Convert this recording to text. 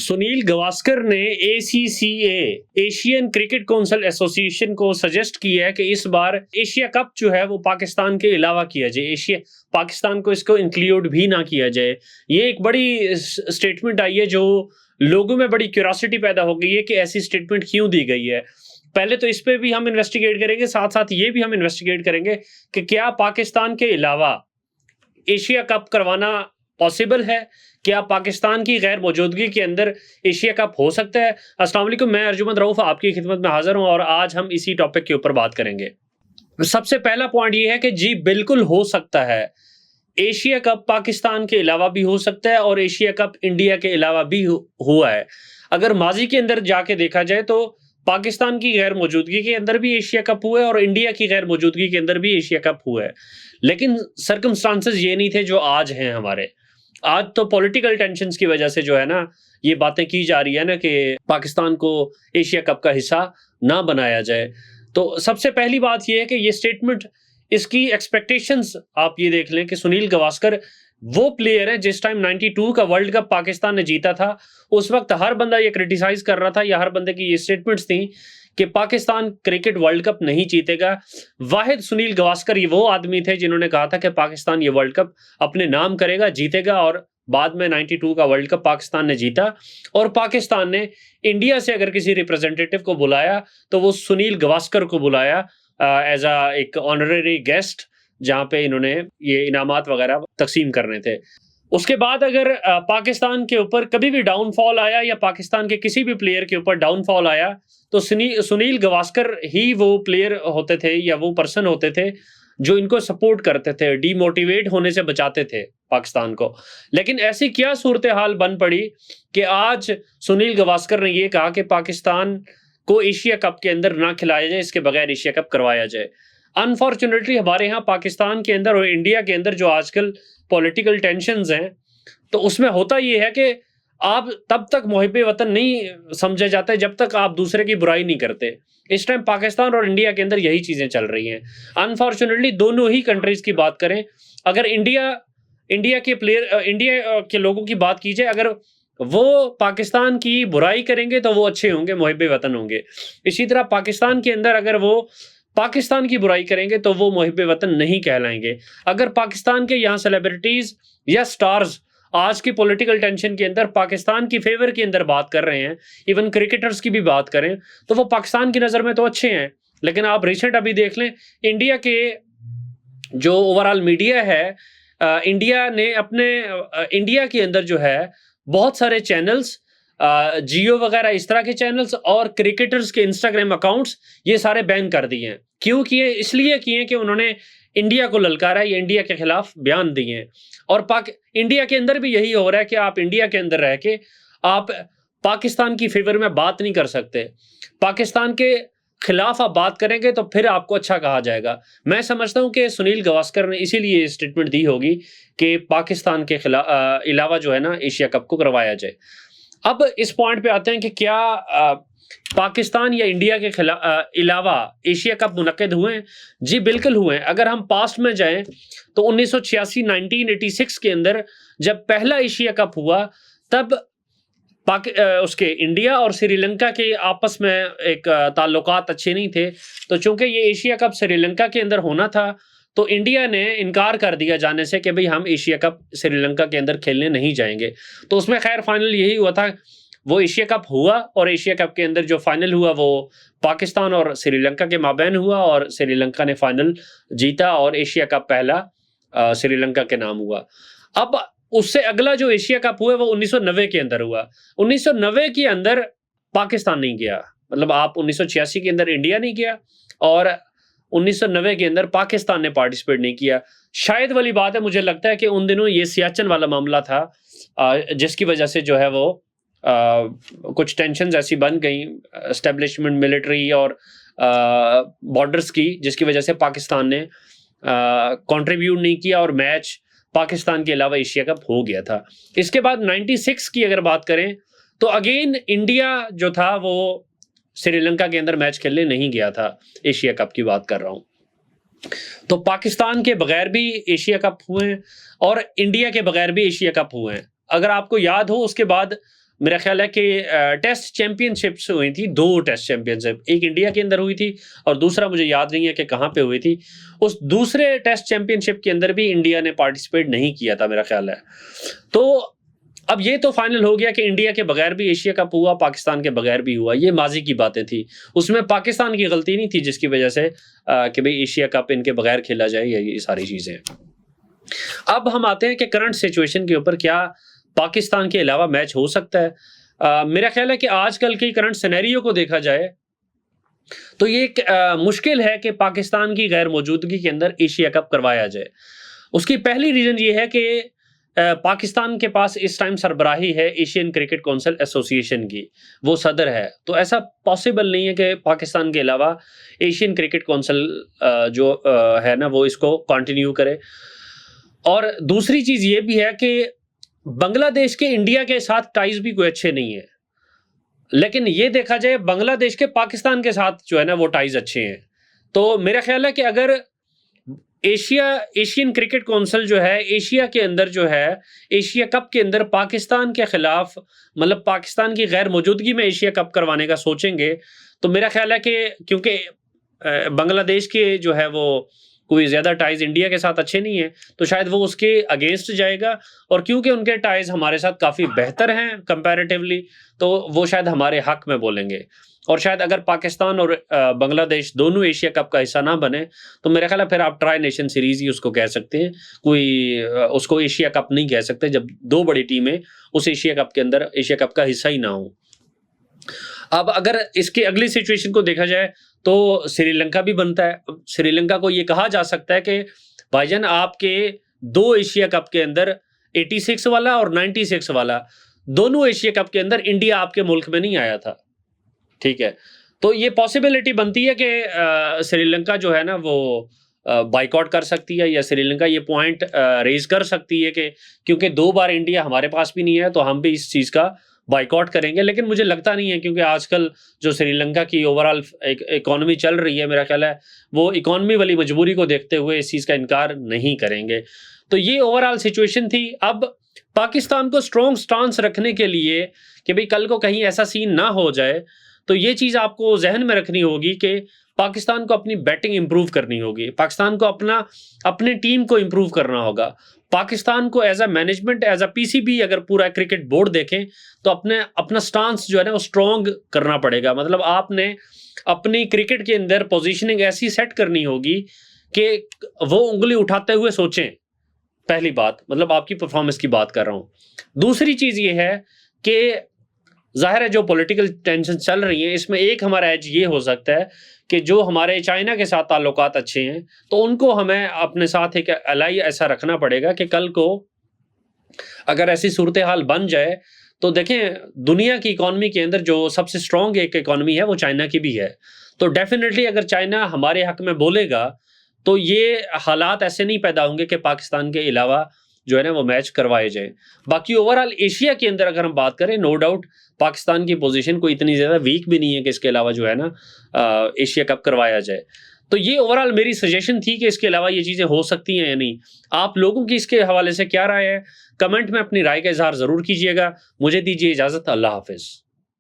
सुनील गावस्कर ने ACCA Asian cricket council association को suggest किया है कि इस बार एशिया कप जो है वो पाकिस्तान के अलावा किया जाए, एशिया पाकिस्तान को इसको इंक्लूड भी ना किया जाए। ये एक बड़ी स्टेटमेंट आई है जो लोगों में बड़ी क्यूरियोसिटी पैदा हो गई है कि ऐसी स्टेटमेंट क्यों दी गई है। पहले तो इस पे भी हम इन्वेस्टिगेट करेंगे, साथ साथ ये भी हम इन्वेस्टिगेट करेंगे कि क्या पाकिस्तान के अलावा एशिया कप करवाना पॉसिबल है, क्या पाकिस्तान की गैर मौजूदगी के अंदर एशिया कप हो सकता है। अस्सलाम वालेकुम, मैं अर्जुमंद रऊफ आपकी खिदमत में हाजिर हूं और आज हम इसी टॉपिक के ऊपर बात करेंगे। सबसे पहला पॉइंट ये है कि जी बिल्कुल हो सकता है, एशिया कप पाकिस्तान के अलावा भी हो सकता है और एशिया कप इंडिया के अलावा भी हुआ है। अगर माजी के अंदर जाके देखा जाए तो पाकिस्तान की गैर मौजूदगी के अंदर भी एशिया कप हुआ है और इंडिया की गैर मौजूदगी के अंदर भी एशिया कप हुआ है, लेकिन सर्कमस्टांसेस ये नहीं थे जो आज हैं हमारे। आज तो पॉलिटिकल टेंशन्स की वजह से जो है ना, ये बातें की जा रही है ना कि पाकिस्तान को एशिया कप का हिस्सा ना बनाया जाए। तो सबसे पहली बात ये है कि ये स्टेटमेंट, इसकी एक्सपेक्टेशंस आप ये देख लें कि सुनील गावस्कर वो प्लेयर है जिस टाइम 92 का वर्ल्ड कप पाकिस्तान ने जीता था, उस वक्त हर बंदा ये क्रिटिसाइज कर रहा था या हर बंदे की ये स्टेटमेंट्स थी कि पाकिस्तान क्रिकेट वर्ल्ड कप नहीं जीतेगा। वाहिद सुनील गावस्कर ये वो आदमी थे जिन्होंने कहा था कि पाकिस्तान ये वर्ल्ड कप अपने नाम करेगा, जीतेगा, और बाद में 92 का वर्ल्ड कप पाकिस्तान ने जीता। और पाकिस्तान ने इंडिया से अगर किसी रिप्रेजेंटेटिव को बुलाया तो वो सुनील गावस्कर को बुलाया एज एक ऑनररी गेस्ट, जहां पे इन्होंने ये इनामात वगैरह तकसीम करने थे। उसके बाद अगर पाकिस्तान के ऊपर कभी भी डाउनफॉल आया या पाकिस्तान के किसी भी प्लेयर के ऊपर डाउनफॉल आया तो सुनील गावस्कर ही वो प्लेयर होते थे या वो पर्सन होते थे जो इनको सपोर्ट करते थे, डीमोटिवेट होने से बचाते थे पाकिस्तान को। लेकिन ऐसी क्या सूरत हाल बन पड़ी कि आज सुनील गावस्कर ने ये कहा कि पाकिस्तान को एशिया कप के अंदर ना खिलाया जाए, इसके बगैर एशिया कप करवाया जाए। अनफॉर्चुनेटली हमारे यहाँ पाकिस्तान के अंदर और इंडिया के अंदर जो आजकल पॉलिटिकल टेंशन्स हैं, तो उसमें होता ये है कि आप तब तक मुहिब्बे वतन नहीं समझे जाते जब तक आप दूसरे की बुराई नहीं करते। इस टाइम पाकिस्तान और इंडिया के अंदर यही चीजें चल रही हैं। अनफॉर्चुनेटली दोनों ही कंट्रीज की बात करें, अगर इंडिया के लोगों की बात की जाए, अगर वो पाकिस्तान की बुराई करेंगे तो वो अच्छे होंगे, मुहिब्बे वतन होंगे। इसी तरह पाकिस्तान के अंदर अगर वो पाकिस्तान की बुराई करेंगे तो वो मुहिब्बे वतन नहीं कहलाएंगे। अगर पाकिस्तान के यहाँ सेलिब्रिटीज या स्टार्स आज की पॉलिटिकल टेंशन के अंदर पाकिस्तान की फेवर के अंदर बात कर रहे हैं, इवन क्रिकेटर्स की भी बात करें, तो वो पाकिस्तान की नज़र में तो अच्छे हैं। लेकिन आप रिसेंट अभी देख लें, इंडिया के जो ओवरऑल मीडिया है, इंडिया ने अपने इंडिया के अंदर जो है बहुत सारे चैनल्स, जियो वगैरह इस तरह के चैनल्स और क्रिकेटर्स के इंस्टाग्राम अकाउंट्स ये सारे बैन कर दिए हैं। क्यों किए? इसलिए किए कि उन्होंने इंडिया को ललकारा या इंडिया के खिलाफ बयान दिए हैं। और इंडिया के अंदर भी यही हो रहा है कि आप इंडिया के अंदर रह के आप पाकिस्तान की फेवर में बात नहीं कर सकते। पाकिस्तान के खिलाफ आप बात करेंगे तो फिर आपको अच्छा कहा जाएगा। मैं समझता हूं कि सुनील गावस्कर ने इसीलिए स्टेटमेंट दी होगी कि पाकिस्तान के अलावा जो है ना एशिया कप को करवाया जाए। अब इस पॉइंट पे आते हैं कि क्या पाकिस्तान या इंडिया के अलावा एशिया कप मुनक्किद हुए हैं? जी बिल्कुल हुए हैं। अगर हम पास्ट में जाएं तो 1986 1986 के अंदर जब पहला एशिया कप हुआ, तब उसके इंडिया और श्रीलंका के आपस में एक ताल्लुकात अच्छे नहीं थे। तो चूंकि ये एशिया कप श्रीलंका के अंदर होना था तो इंडिया ने इनकार कर दिया जाने से कि भाई हम एशिया कप श्रीलंका के अंदर खेलने नहीं जाएंगे। तो उसमें खैर फाइनल यही हुआ था, वो एशिया कप हुआ और एशिया कप के अंदर जो फाइनल हुआ वो पाकिस्तान और श्रीलंका के माबैन हुआ और श्रीलंका ने फाइनल जीता और एशिया कप पहला श्रीलंका के नाम हुआ। अब उससे अगला जो एशिया कप हुआ वो 1990 के अंदर हुआ। 1990 के अंदर पाकिस्तान नहीं गया, मतलब आप 1986 के अंदर इंडिया नहीं गया और 1990 के अंदर पाकिस्तान ने पार्टिसिपेट नहीं किया। शायद वाली बात है, मुझे लगता है कि उन दिनों ये सियाचिन वाला मामला था जिसकी वजह से जो है वो कुछ टेंशन्स ऐसी बन गई एस्टेब्लिशमेंट मिलिट्री और बॉर्डर्स की, जिसकी वजह से पाकिस्तान ने कंट्रीब्यूट नहीं किया और मैच पाकिस्तान के अलावा एशिया कप हो गया था। इसके बाद 96 की अगर बात करें तो अगेन इंडिया जो था वो श्रीलंका के अंदर मैच खेलने नहीं गया था, एशिया कप की बात कर रहा हूं। तो पाकिस्तान के बगैर भी एशिया कप हुए हैं और इंडिया के बगैर भी एशिया कप हुए हैं। अगर आपको याद हो, उसके बाद मेरा ख्याल है कि टेस्ट चैंपियनशिप्स हुई थी, 2 टेस्ट चैंपियनशिप, एक इंडिया के अंदर हुई थी और दूसरा मुझे याद नहीं है कि कहाँ पे हुई थी। उस दूसरे टेस्ट चैंपियनशिप के अंदर भी इंडिया ने पार्टिसिपेट नहीं किया था मेरा ख्याल है। तो अब ये तो फाइनल हो गया कि इंडिया के बगैर भी एशिया कप हुआ, पाकिस्तान के बगैर भी हुआ, ये माजी की बातें थी। उसमें पाकिस्तान की गलती नहीं थी जिसकी वजह से कि भाई एशिया कप इनके बगैर खेला जाए, ये सारी चीज़ें। अब हम आते हैं कि करंट सिचुएशन के ऊपर क्या पाकिस्तान के अलावा मैच हो सकता है। मेरा ख्याल है कि आजकल के करंट सिनेरियो को देखा जाए तो ये मुश्किल है कि पाकिस्तान की गैर मौजूदगी के अंदर एशिया कप करवाया जाए। उसकी पहली रीज़न ये है कि पाकिस्तान के पास इस टाइम सरबराही है एशियन क्रिकेट काउंसिल एसोसिएशन की, वो सदर है। तो ऐसा पॉसिबल नहीं है कि पाकिस्तान के अलावा एशियन क्रिकेट काउंसिल जो है ना वो इसको कंटिन्यू करे। और दूसरी चीज़ ये भी है कि बांग्लादेश के इंडिया के साथ टाइज भी कोई अच्छे नहीं है, लेकिन ये देखा जाए बांग्लादेश के पाकिस्तान के साथ जो है ना वो टाइज अच्छे हैं। तो मेरा ख्याल है कि अगर एशियन क्रिकेट काउंसिल जो है एशिया के अंदर जो है एशिया कप के अंदर पाकिस्तान के खिलाफ, मतलब पाकिस्तान की गैर मौजूदगी में एशिया कप करवाने का सोचेंगे, तो मेरा ख्याल है कि क्योंकि बांग्लादेश के जो है वो कोई ज़्यादा टाइज इंडिया के साथ अच्छे नहीं है, तो शायद वो उसके अगेंस्ट जाएगा। और क्योंकि उनके टाइज हमारे साथ काफ़ी बेहतर हैं कंपैरेटिवली, तो वो शायद हमारे हक में बोलेंगे। और शायद अगर पाकिस्तान और बांग्लादेश दोनों एशिया कप का हिस्सा ना बने, तो मेरा ख्याल है फिर आप ट्राई नेशन सीरीज़ ही उसको कह सकते हैं, कोई उसको एशिया कप नहीं कह सकते जब 2 बड़ी टीमें उस एशिया कप के अंदर एशिया कप का हिस्सा ही ना हो। अब अगर इसकी अगली सिचुएशन को देखा जाए तो श्रीलंका भी बनता है। श्रीलंका को ये कहा जा सकता है कि भाईजान आपके 2 एशिया कप के अंदर 86 वाला और 96 वाला, दोनों एशिया कप के अंदर इंडिया आपके मुल्क में नहीं आया था, ठीक है। तो ये पॉसिबिलिटी बनती है कि श्रीलंका जो है ना वो बाइकआउट कर सकती है, या श्रीलंका ये पॉइंट रेज कर सकती है कि क्योंकि 2 बार इंडिया हमारे पास भी नहीं है तो हम भी इस चीज़ का बाइकआउट करेंगे। लेकिन मुझे लगता नहीं है, क्योंकि आजकल जो श्रीलंका की ओवरऑल इकोनॉमी चल रही है, मेरा ख्याल है वो इकोनॉमी वाली मजबूरी को देखते हुए इस चीज़ का इनकार नहीं करेंगे। तो ये ओवरऑल सिचुएशन थी। अब पाकिस्तान को स्ट्रॉन्ग स्टांस रखने के लिए कि भाई कल को कहीं ऐसा सीन ना हो जाए, तो ये चीज़ आपको जहन में रखनी होगी कि पाकिस्तान को अपनी बैटिंग इंप्रूव करनी होगी, पाकिस्तान को अपनी टीम को इंप्रूव करना होगा, पाकिस्तान को as a management, as a PCB अगर पूरा क्रिकेट बोर्ड देखें तो अपना स्टांस जो है ना वो स्ट्रॉन्ग करना पड़ेगा। मतलब आपने अपनी क्रिकेट के अंदर पोजीशनिंग ऐसी सेट करनी होगी कि वो उंगली उठाते हुए सोचें। पहली बात, मतलब आपकी परफॉर्मेंस की बात कर रहा हूँ। दूसरी चीज़ ये है कि ज़ाहिर है जो पॉलिटिकल टेंशन चल रही है, इसमें एक हमारा एज ये हो सकता है कि जो हमारे चाइना के साथ ताल्लुकात अच्छे हैं, तो उनको हमें अपने साथ एक अलाई ऐसा रखना पड़ेगा कि कल को अगर ऐसी सूरत हाल बन जाए, तो देखें दुनिया की इकॉनमी के अंदर जो सबसे स्ट्रॉन्ग एक इकॉनमी है वो चाइना की भी है। तो डेफिनेटली अगर चाइना हमारे हक में बोलेगा तो ये हालात ऐसे नहीं पैदा होंगे कि पाकिस्तान के अलावा जो है ना वो मैच करवाए जाए। बाकी ओवरऑल एशिया के अंदर अगर हम बात करें, नो डाउट पाकिस्तान की पोजीशन कोई इतनी ज़्यादा वीक भी नहीं है कि इसके अलावा जो है ना एशिया कप करवाया जाए। तो ये ओवरऑल मेरी सजेशन थी कि इसके अलावा ये चीज़ें हो सकती हैं या नहीं। आप लोगों की इसके हवाले से क्या राय है, कमेंट में अपनी राय का इजहार ज़रूर कीजिएगा। मुझे दीजिए इजाज़त, अल्लाह हाफिज़।